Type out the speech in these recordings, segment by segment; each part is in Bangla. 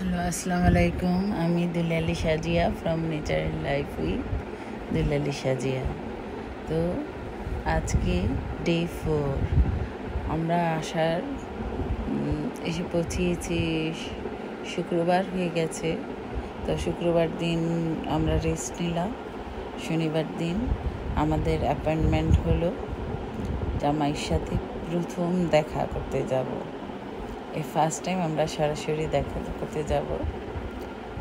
হ্যালো, আসসালামু আলাইকুম। আমি Dulali Sajia from natural life with Dulali Sajia. তো আজকে ডে 4, আমরা আসার এসে পৌঁছিয়েছি। শুক্রবার হয়ে গেছে। তো শুক্রবার দিন আমরা রেস্ট নিলাম। শনিবার দিন আমাদের অ্যাপয়েন্টমেন্ট হলো জামাইয়ের সাথে প্রথম দেখা করতে যাব। এই ফার্স্ট টাইম আমরা সরাসরি দেখা করতে যাব।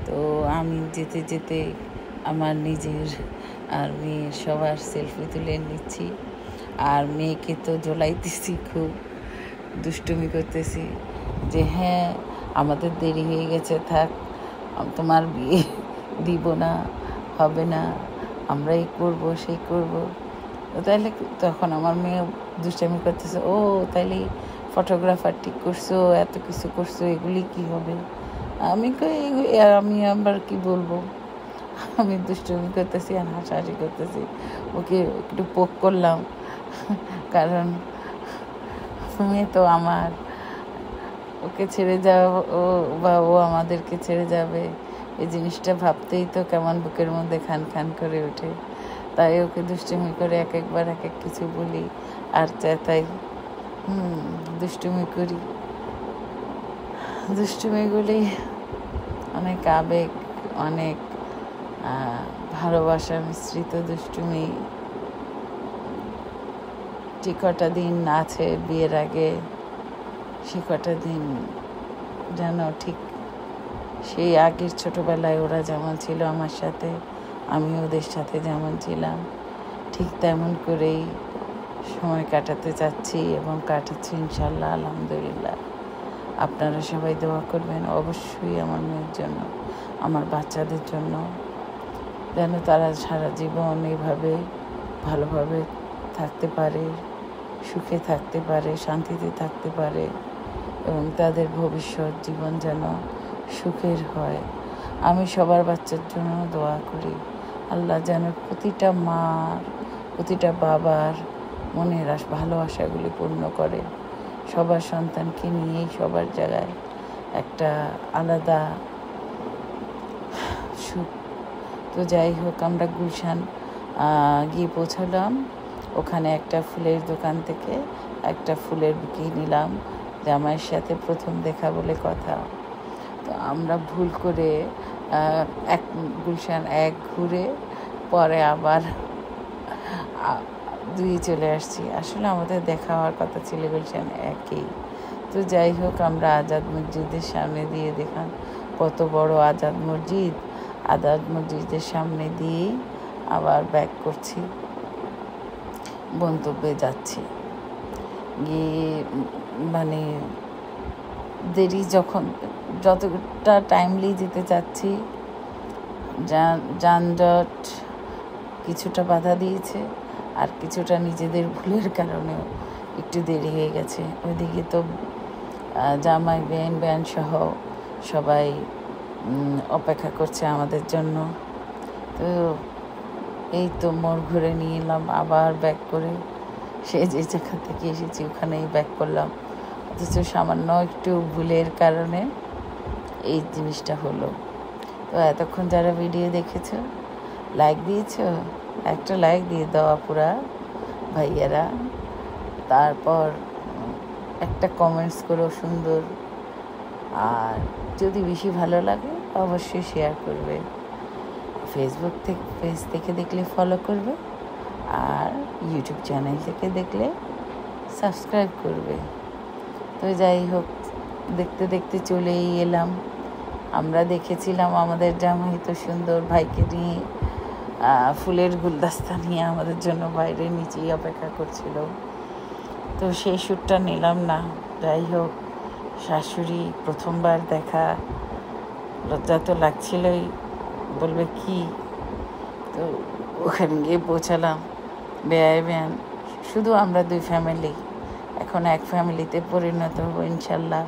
তো আমি যেতে যেতে আমার নিজের আর মেয়ের সবার সেলফি তুলে নিচ্ছি, আর মেয়েকে তো জ্বলাইতেছি, খুব দুষ্টুমি করতেছি যে হ্যাঁ আমাদের দেরি হয়ে গেছে, থাক, তোমার বিয়ে দিব না, হবে না, আমরা এই করবো সেই করবো। তো তাইলে তখন আমার মেয়ে দুষ্টামি করতেছে, ও তাইলে ফটোগ্রাফার ঠিক করছো, এত কিছু করছো, এগুলি কি হবে? আমি আবার কি বলবো, আমি দুষ্টুমি করতেছি আর হাসাহাসি করতেছি। ওকে একটু পোক করলাম, কারণ মেয়ে তো আমার, ওকে ছেড়ে যাওয়া ও আমাদেরকে ছেড়ে যাবে, এই জিনিসটা ভাবতেই তো কেমন বুকের মধ্যে খান খান করে ওঠে। তাই ওকে দুষ্টুমি করে একবার এক এক কিছু বলি আর তাই দুষ্টুমি করি। দুষ্টুমিগুলি অনেক আবেগ, অনেক ভালোবাসা মিশ্রিত দুষ্টুমি। যে কটা দিন আছে বিয়ের আগে, সে কটা দিন যেন ঠিক সেই আগের ছোটোবেলায় ওরা যেমন ছিল আমার সাথে, আমি ওদের সাথে যেমন ছিলাম, ঠিক তেমন করেই সময় কাটাতে চাচ্ছি এবং কাটাচ্ছি ইনশাল্লাহ, আলহামদুলিল্লাহ। আপনারা সবাই দোয়া করবেন অবশ্যই আমার মেয়ের জন্য, আমার বাচ্চাদের জন্য, যেন তারা সারা জীবন এইভাবে ভালোভাবে থাকতে পারে, সুখে থাকতে পারে, শান্তিতে থাকতে পারে এবং তাদের ভবিষ্যৎ জীবন যেন সুখের হয়। আমি সবার বাচ্চার জন্য দোয়া করি, আল্লাহ যেন প্রতিটা মার, প্রতিটা বাবার মনের ভালো আশাগুলি পূর্ণ করে। সবার সন্তানকে নিয়েই সবার জায়গায় একটা আলাদা সুখ। তো যাই হোক, আমরা গুলশান গিয়ে পৌঁছলাম। ওখানে একটা ফুলের দোকান থেকে একটা ফুলের বুকে নিলাম, জামাইয়ের সাথে প্রথম দেখা বলে কথা। তো আমরা ভুল করে গুলশান 1 ঘুরে পরে আবার 2 চলে আসছি। আসলে আমাদের দেখা হওয়ার কথা ছিল গুলশান 1-এই। তো যাই হোক, আমরা আজাদ মসজিদের সামনে দিয়ে, দেখান কত বড় আজাদ মসজিদ, আজাদ মসজিদের সামনে দিয়েই আবার ব্যাক করছি, গন্তব্যে যাচ্ছি। গিয়ে মানে দেরি যতটা টাইমলি যেতে চাচ্ছি, যানজট কিছুটা বাধা দিয়েছে, আর কিছুটা নিজেদের ভুলের কারণেও একটু দেরি হয়ে গেছে। ওইদিকে তো জামাই বেন সহ সবাই অপেক্ষা করছে আমাদের জন্য। তো এই তো মোড় ঘুরে নিয়ে এলাম, আবার ব্যাক করে সে যে জায়গা থেকে এসেছি ওখানেই ব্যাক করলাম। অথচ সামান্য একটু ভুলের কারণে এই জিনিসটা হলো। তো এতক্ষণ যারা ভিডিও দেখেছো, লাইক দিয়েছো, একটা লাইক দিয়ে দেওয়া পুরা ভাইয়ারা, তারপর একটা কমেন্টস করো সুন্দর, আর যদি বেশি ভালো লাগে অবশ্যই শেয়ার করবে। পেজ থেকে দেখলে ফলো করবে, আর ইউটিউব চ্যানেল থেকে দেখলে সাবস্ক্রাইব করবে। তো যাই হোক, দেখতে দেখতে চলেই এলাম। আমরা দেখেছিলাম আমাদের জামাই তো সুন্দর ভাইকে নিয়ে ফুলের গুলদস্তা নিয়ে আমাদের জন্য বাইরে নিচেই অপেক্ষা করছিল। তো সেই শ্যুটটা নিলাম না। যাই হোক, শাশুড়ি প্রথমবার দেখা, লজ্জা তো লাগছিলই, বলবে কি। তো ওখানে গিয়ে পৌঁছালাম, বেয়ান শুধু আমরা 2 ফ্যামিলি, এখন এক ফ্যামিলিতে পরিণত হবো ইনশাল্লাহ।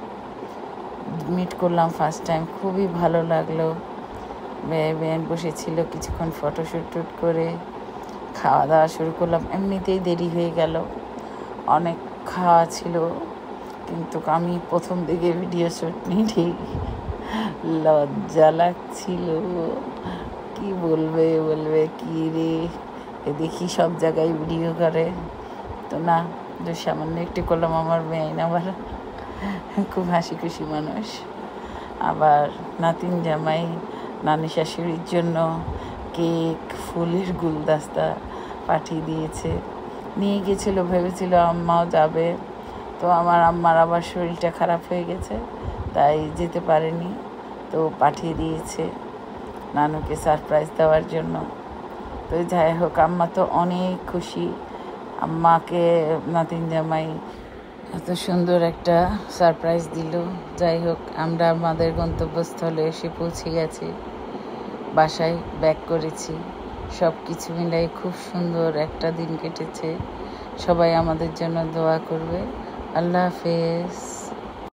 মিট করলাম ফার্স্ট টাইম, খুবই ভালো লাগলো। বেয়ান বসেছিল, কিছুক্ষণ ফটোশ্যুট করে খাওয়া দাওয়া শুরু করলাম। এমনিতেই দেরি হয়ে গেল, অনেক খাওয়া ছিল, কিন্তু আমি প্রথম দিকে ভিডিও শ্যুট নিই ঠিক লজ্জা লাগছিল। কি বলবে কি রে, দেখি সব জায়গায় ভিডিও করে, তো না, সামান্য একটু করলাম। আমার মেয়ে আবার খুব হাসি খুশি মানুষ। আবার নাতিন জামাই নানি শাশুড়ির জন্য কেক, ফুলের গুলদস্তা পাঠিয়ে দিয়েছে। নিয়ে গেছিলো, ভেবেছিল আম্মাও যাবে, তো আমার আম্মার আবার শরীরটা খারাপ হয়ে গেছে, তাই যেতে পারেনি, তো পাঠিয়ে দিয়েছে নানুকে সারপ্রাইজ দেওয়ার জন্য। তো যাই হোক, আম্মা তো অনেক খুশি। আম্মাকে নাতিন জামাই এত সুন্দর একটা সারপ্রাইজ দিল। যাই হোক, আমরা আমাদের গন্তব্যস্থলে এসে পৌঁছে গেছি, বাসায় ব্যাক করেছি। সব কিছু মিলাই খুব সুন্দর একটা দিন কেটেছে। সবাই আমাদের জন্য দোয়া করবে। আল্লাহ হাফেজ।